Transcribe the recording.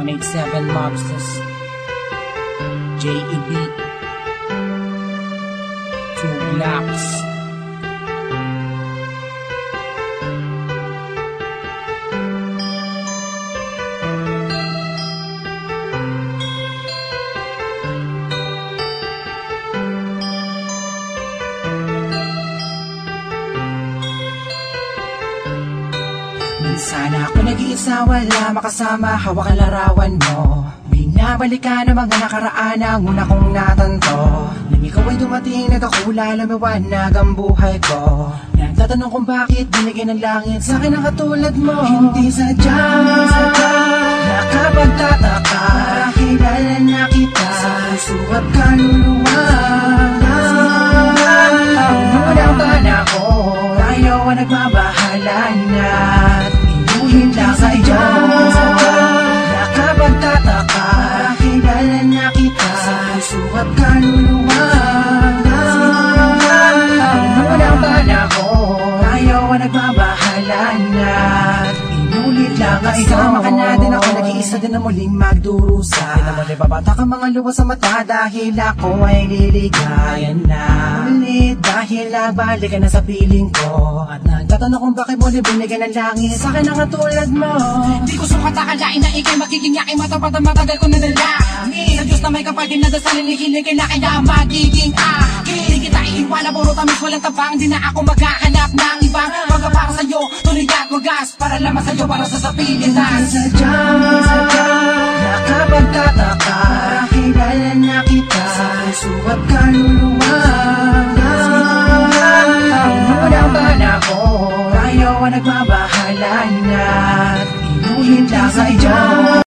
187 Mobsters, J.E.B, 2 Blocks. Minsan ako nag-iisa, wala makasama, hawak ang larawan mo. Binabalikan ang mga nakaraan ang una kong natanto. Nang ikaw ay dumating, nagkakula, lumiwanag ang buhay ko. Nagtatanong kung bakit binigyan ng langit sa akin ang katulad mo. Hindi sadya, nakapagtataka, kilala na kita sa puso at kaluluwa. Unang panahon, tayo ang nagbabahala na inuhin lang sa iyo. Nakapagtataka, kilala na kita sa puso at kaluluwa. Unang panahon, tayo ang nagbabahala na inulit lang ang iyo. Kasama ka na din ako, nag-iisa din na muling magdurusa. Di naman ibabata ka mga luwa sa mata dahil ako ay liligayan na ulit. Dahil nagbalik ka na sa piling ko at nagtatanong kung bakit mo binigyan ng langit sa akin ang katulad mo. Di ko sukat akalain na ikay magiging yakin, matapat ang matagal ko na dalangin. Sa Diyos na may kapatid na dasalin, hihiligin na kaya magiging akin. Di kita iiwala, puro tamis walang tabang. Di na ako maghahanap ng ibang magkapara sa'yo, tuloy at wagas para lamang sa'yo, para sa Pilipinas. Sadya, nakapagtataka, kilala na kita sa puso at kaluluwa. Unang panahon, tayo ang nagbabahala na inuhin lang sa iyo.